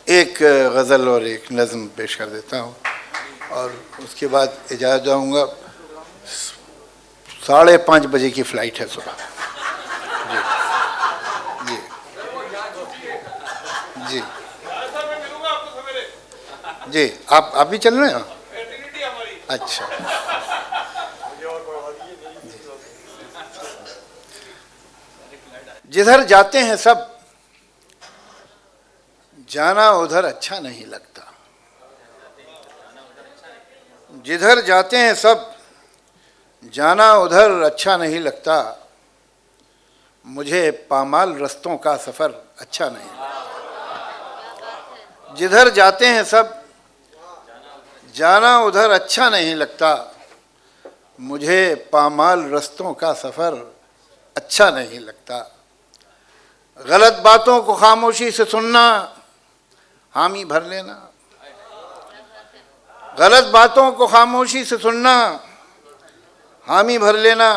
ایک غزل اور ایک نظم پیش کر دیتا ہوں اور اس کے بعد اجازت جاؤں گا. 5:30 بجے کی فلائٹ ہے صبح. جی جی جی آپ بھی چل رہے ہیں؟ اچھا. جدھر جاتے ہیں سب جانا ادھر اچھا نہیں لگتا. جدھر جاتے ہیں سب جانا ادھر اچھا نہیں لگتا. مجھے پامال رستوں کا سفر اچھا نہیں لگتا. جدھر جاتے ہیں سب جانا ادھر اچھا نہیں لگتا. مجھے پامال رستوں کا سفر اچھا نہیں لگتا. غلط باتوں کو خاموشی سے سننا حامی بھر لینا. غلط باتوں کو خاموشی سے سننا حامی بھر لینا.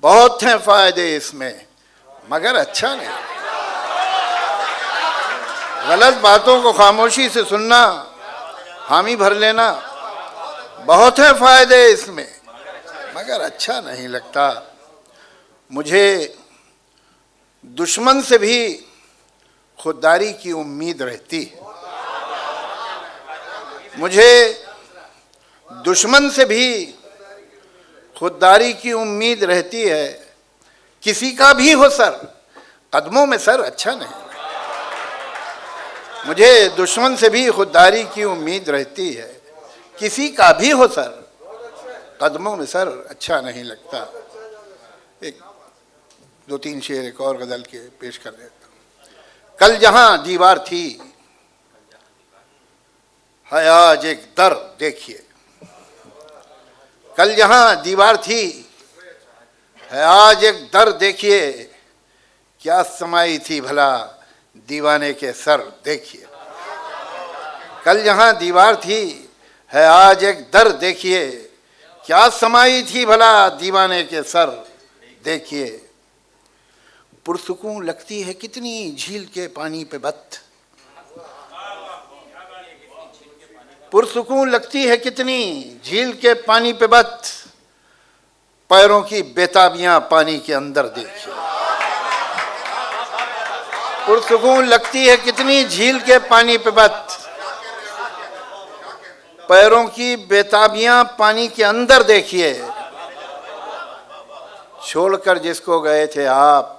بہت ہیں فائدے اس میں مگر اچھا نہیں. غلط باتوں کو خاموشی سے سننا حامی بھر لینا. بہت ہیں فائدے اس میں مگر اچھا نہیں لگتا. مجھے دشمن سے بھی خودداری کی امید رہتی ہے. مجھے دشمن سے بھی خودداری کی امید رہتی ہے. کسی کا بھی ہو سر قدموں میں سر اچھا نہیں. مجھے دشمن سے بھی خودداری کی امید رہتی ہے. کسی کا بھی ہو سر قدموں میں سر اچھا نہیں لگتا. ایک 2-3 شعر ایک اور غزل کے پیش کر دیتا ہوں. کل جہاں دیوار تھی ہے آج ایک در دیکھیے. کل جہاں دیوار تھی ہے آج ایک در دیکھیے. کیا سمائی تھی بھلا دیوانے کے سر دیکھیے. کل جہاں دیوار تھی ہے آج ایک در دیکھیے. کیا سمائی تھی بھلا دیوانے کے سر دیکھیے. پرسکون لگتی ہے کتنی جھیل کے پانی پہ بت. پرسکون لگتی ہے کتنی جھیل کے پانی پہ بت. پیروں کی بیتابیاں پانی کے اندر دیکھیے. پرسکون لگتی ہے کتنی جھیل کے پانی پہ بت. پیروں کی بیتابیاں پانی کے اندر دیکھیے. چھوڑ کر جس کو گئے تھے آپ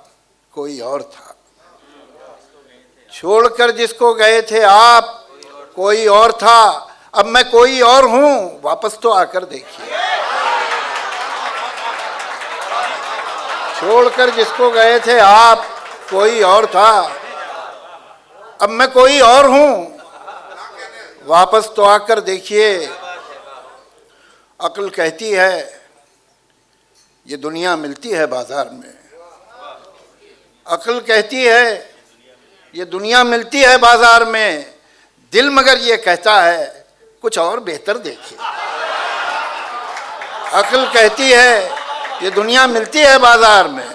کوئی اور تھا. چھوڑ کر جس کو گئے تھے آپ کوئی اور تھا. اب میں کوئی اور ہوں واپس تو آ کر دیکھیے. چھوڑ کر جس کو گئے تھے آپ کوئی اور تھا. اب میں کوئی اور ہوں واپس تو آ کر دیکھیے. عقل کہتی ہے یہ دنیا ملتی ہے بازار میں. عقل کہتی ہے یہ دنیا ملتی ہے بازار میں. دل مگر یہ کہتا ہے کچھ اور بہتر دیکھیے. عقل کہتی ہے یہ دنیا ملتی ہے بازار میں.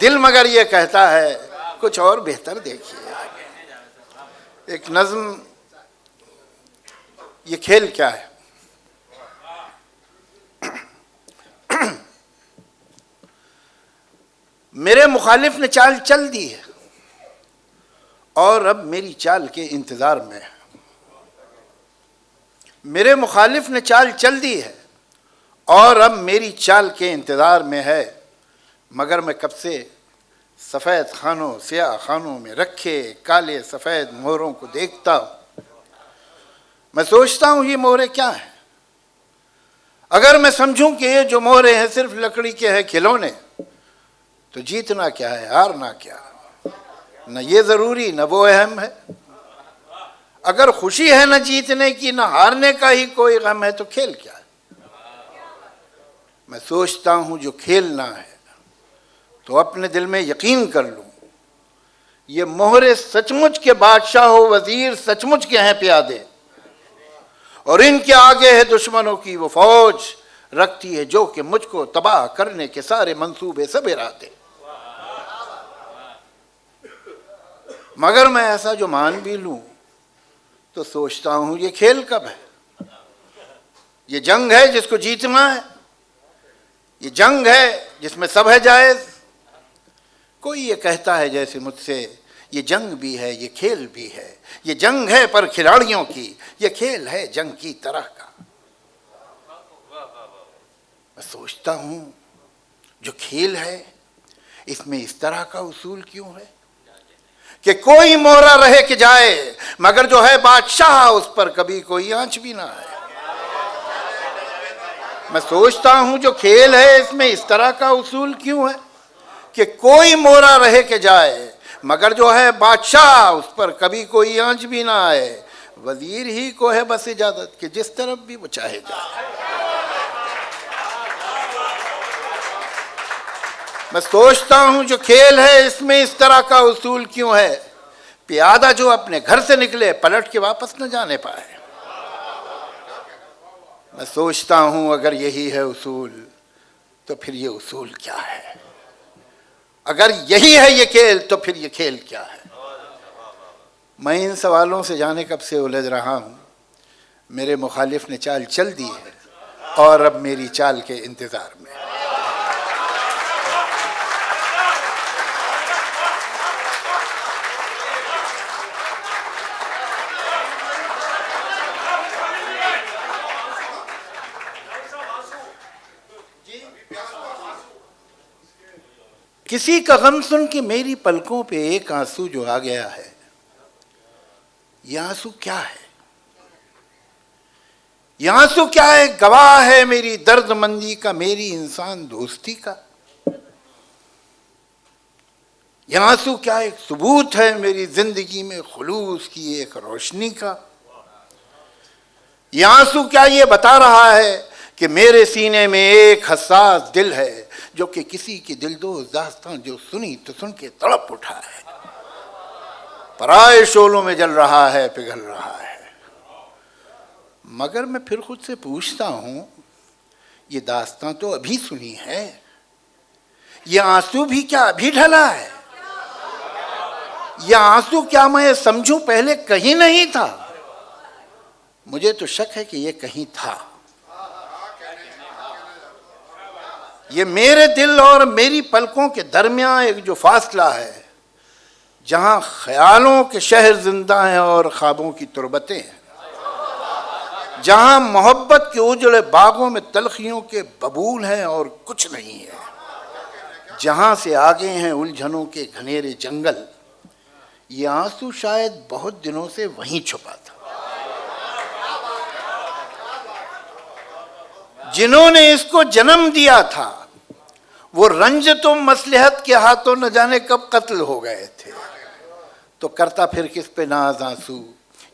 دل مگر یہ کہتا ہے کچھ اور بہتر دیکھیے. ایک نظم. یہ کھیل کیا ہے؟ میرے مخالف نے چال چل دی ہے اور اب میری چال کے انتظار میں ہے. میرے مخالف نے چال چل دی ہے اور اب میری چال کے انتظار میں ہے. مگر میں کب سے سفید خانوں سیاہ خانوں میں رکھے کالے سفید مہروں کو دیکھتا ہوں. میں سوچتا ہوں یہ مہرے کیا ہیں. اگر میں سمجھوں کہ یہ جو مہرے ہیں صرف لکڑی کے ہیں کھلونے تو جیتنا کیا ہے ہارنا کیا. نہ یہ ضروری نہ وہ اہم ہے. اگر خوشی ہے نہ جیتنے کی نہ ہارنے کا ہی کوئی غم ہے تو کھیل کیا ہے. میں سوچتا ہوں جو کھیلنا ہے تو اپنے دل میں یقین کر لوں. یہ مہرے سچ مچ کے بادشاہ و وزیر سچ مچ کے ہیں پیادے اور ان کے آگے ہے دشمنوں کی وہ فوج رکھتی ہے جو کہ مجھ کو تباہ کرنے کے سارے منصوبے سب ارادے. مگر میں ایسا جو مان بھی لوں تو سوچتا ہوں یہ کھیل کب ہے؟ یہ جنگ ہے جس کو جیتنا ہے، یہ جنگ ہے جس میں سب ہے جائز۔ کوئی یہ کہتا ہے جیسے مجھ سے یہ جنگ بھی ہے یہ کھیل بھی ہے، یہ جنگ ہے پر کھلاڑیوں کی، یہ کھیل ہے جنگ کی طرح کا۔ میں سوچتا ہوں جو کھیل ہے اس میں اس طرح کا اصول کیوں ہے کہ کوئی مہرا رہے کہ جائے مگر جو ہے بادشاہ اس پر کبھی کوئی آنچ بھی نہ آئے۔ میں سوچتا ہوں جو کھیل ہے اس میں اس طرح کا اصول کیوں ہے کہ کوئی مہرا رہے کہ جائے مگر جو ہے بادشاہ اس پر کبھی کوئی آنچ بھی نہ آئے۔ وزیر ہی کو ہے بس اجازت کہ جس طرف بھی وہ چاہے جائے۔ میں سوچتا ہوں جو کھیل ہے اس میں اس طرح کا اصول کیوں ہے، پیادہ جو اپنے گھر سے نکلے پلٹ کے واپس نہ جانے پائے۔ میں سوچتا ہوں اگر یہی ہے اصول تو پھر یہ اصول کیا ہے؟ اگر یہی ہے یہ کھیل تو پھر یہ کھیل کیا ہے؟ میں ان سوالوں سے جانے کب سے الجھ رہا ہوں، میرے مخالف نے چال چل دی ہے اور اب میری چال کے انتظار میں۔ کسی کا غم سن کے میری پلکوں پہ ایک آنسو جو آ گیا ہے، یہ آنسو کیا ہے؟ یہ آنسو کیا ہے؟ گواہ ہے میری درد مندی کا، میری انسان دوستی کا۔ یہ آنسو کیا ایک ثبوت ہے میری زندگی میں خلوص کی ایک روشنی کا۔ یہ آنسو کیا یہ بتا رہا ہے کہ میرے سینے میں ایک حساس دل ہے جو کہ کسی کی دلدوز داستان جو سنی تو سن کے تڑپ اٹھا ہے، پرائے شعلوں میں جل رہا ہے، پگھل رہا ہے۔ مگر میں پھر خود سے پوچھتا ہوں یہ داستان تو ابھی سنی ہے، یہ آنسو بھی کیا ابھی ڈھلا ہے؟ یہ آنسو کیا میں سمجھوں پہلے کہیں نہیں تھا؟ مجھے تو شک ہے کہ یہ کہیں تھا۔ یہ میرے دل اور میری پلکوں کے درمیان ایک جو فاصلہ ہے، جہاں خیالوں کے شہر زندہ ہیں اور خوابوں کی تربتیں ہیں، جہاں محبت کے اجڑے باغوں میں تلخیوں کے ببول ہیں اور کچھ نہیں ہے، جہاں سے آگے ہیں الجھنوں کے گھنیرے جنگل، یہ آنسو شاید بہت دنوں سے وہیں چھپا تھا۔ جنہوں نے اس کو جنم دیا تھا وہ رنجت و مصلحت کے ہاتھوں نہ جانے کب قتل ہو گئے تھے، تو کرتا پھر کس پہ ناز آنسو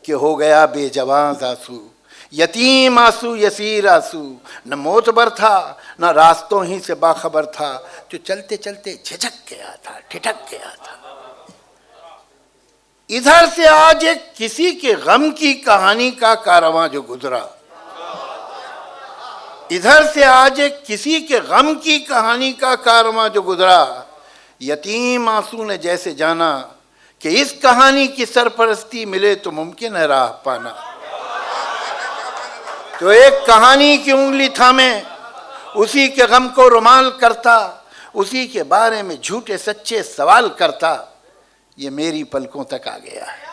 کہ ہو گیا بے جواز آنسو، یتیم آنسو یسیر آنسو، نہ معتبر تھا نہ راستوں ہی سے باخبر تھا، جو چلتے چلتے جھجک گیا تھا، ٹھٹک گیا تھا۔ ادھر سے آج ایک کسی کے غم کی کہانی کا کارواں جو گزرا، ادھر سے آج ایک کسی کے غم کی کہانی کا کارواں جو گزرا، یتیم آنسو نے جیسے جانا کہ اس کہانی کی سرپرستی ملے تو ممکن ہے راہ پانا، تو ایک کہانی کی انگلی تھامے اسی کے غم کو رومال کرتا، اسی کے بارے میں جھوٹے سچے سوال کرتا، یہ میری پلکوں تک آ گیا ہے۔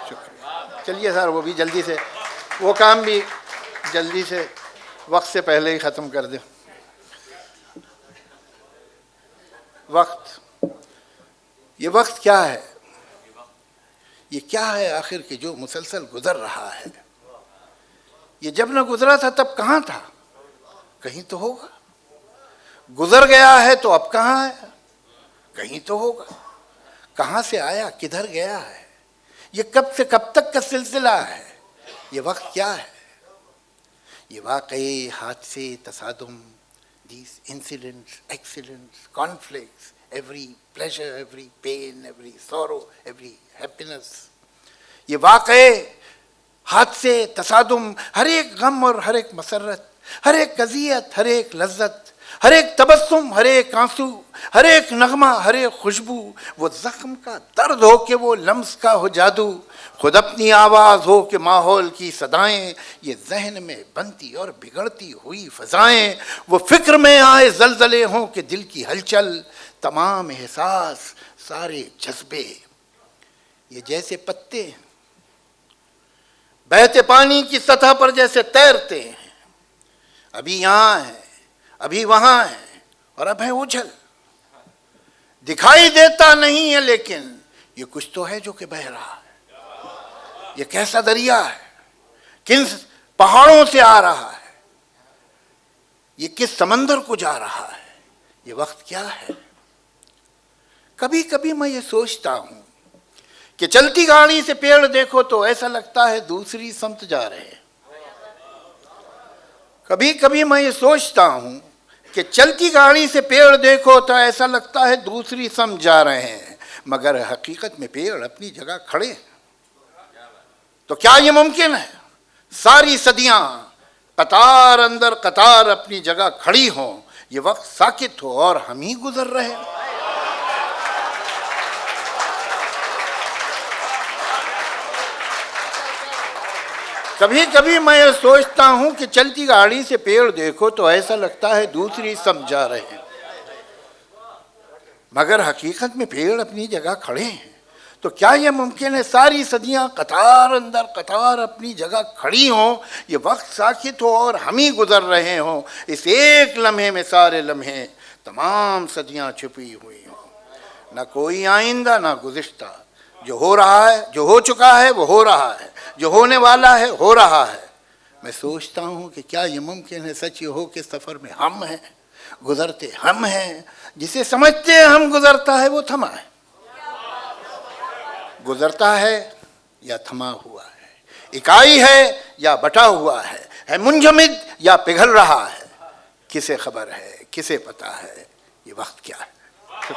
شکریہ۔ چلیے سر وہ بھی جلدی سے، وہ کام بھی جلدی سے وقت سے پہلے ہی ختم کر دیں۔ وقت، یہ وقت کیا ہے؟ یہ کیا ہے آخر کہ جو مسلسل گزر رہا ہے؟ یہ جب نہ گزرا تھا تب کہاں تھا؟ کہیں تو ہوگا۔ گزر گیا ہے تو اب کہاں ہے؟ کہیں تو ہوگا۔ کہاں سے آیا کدھر گیا ہے؟ یہ کب سے کب تک کا سلسلہ ہے؟ یہ وقت کیا ہے؟ یہ واقعے، حادثے، تصادم، these incidents, accidents, conflicts, every pleasure, every pain, every sorrow, every happiness، یہ واقعے، حادثے، تصادم، ہر ایک غم اور ہر ایک مسرت، ہر ایک اذیت، ہر ایک لذت، ہر ایک تبسم، ہر ایک آنسو، ہر ایک نغمہ، ہر ایک خوشبو، وہ زخم کا درد ہو کہ وہ لمس کا ہو جادو، خود اپنی آواز ہو کہ ماحول کی صدائیں، یہ ذہن میں بنتی اور بگڑتی ہوئی فضائیں، وہ فکر میں آئے زلزلے ہوں کہ دل کی ہلچل، تمام احساس، سارے جذبے، یہ جیسے پتے بہتے پانی کی سطح پر جیسے تیرتے ہیں، ابھی یہاں ہیں، ابھی وہاں ہیں، اور اب ہے اچھل، دکھائی دیتا نہیں ہے لیکن یہ کچھ تو ہے جو کہ بہہ رہا ہے۔ یہ کیسا دریا ہے، کن پہاڑوں سے آ رہا ہے، یہ کس سمندر کو جا رہا ہے، یہ وقت کیا ہے؟ کبھی کبھی میں یہ سوچتا ہوں کہ چلتی گاڑی سے پیڑ دیکھو تو ایسا لگتا ہے دوسری سمت جا رہے ہیں۔ کبھی کبھی میں یہ سوچتا ہوں کہ چلتی گاڑی سے پیڑ دیکھو تو ایسا لگتا ہے دوسری سمت جا رہے ہیں، مگر حقیقت میں پیڑ اپنی جگہ کھڑے ہیں۔ تو کیا یہ ممکن ہے ساری صدیاں قطار اندر قطار اپنی جگہ کھڑی ہوں، یہ وقت ساکت ہو اور ہم ہی گزر رہے ہیں؟ کبھی کبھی میں یہ سوچتا ہوں کہ چلتی گاڑی سے پیڑ دیکھو تو ایسا لگتا ہے دوسری سمت جا رہے ہیں، مگر حقیقت میں پیڑ اپنی جگہ کھڑے ہیں۔ تو کیا یہ ممکن ہے ساری صدیاں قطار اندر قطار اپنی جگہ کھڑی ہوں، یہ وقت ساکت ہو اور ہم ہی گزر رہے ہوں، اس ایک لمحے میں سارے لمحے تمام صدیاں چھپی ہوئی ہوں، نہ کوئی آئندہ نہ گزشتہ، جو ہو رہا ہے، جو ہو چکا ہے وہ ہو رہا ہے، جو ہونے والا ہے ہو رہا ہے۔ میں سوچتا ہوں کہ کیا یہ ممکن ہے سچ یہ ہو کہ سفر میں ہم ہیں، گزرتے ہم ہیں، جسے سمجھتے ہیں ہم گزرتا ہے وہ تھما ہے، گزرتا ہے یا تھما ہوا ہے، اکائی ہے یا بٹا ہوا ہے منجمد یا پگھل رہا ہے، کسے خبر ہے، کسے پتا ہے یہ وقت کیا ہے؟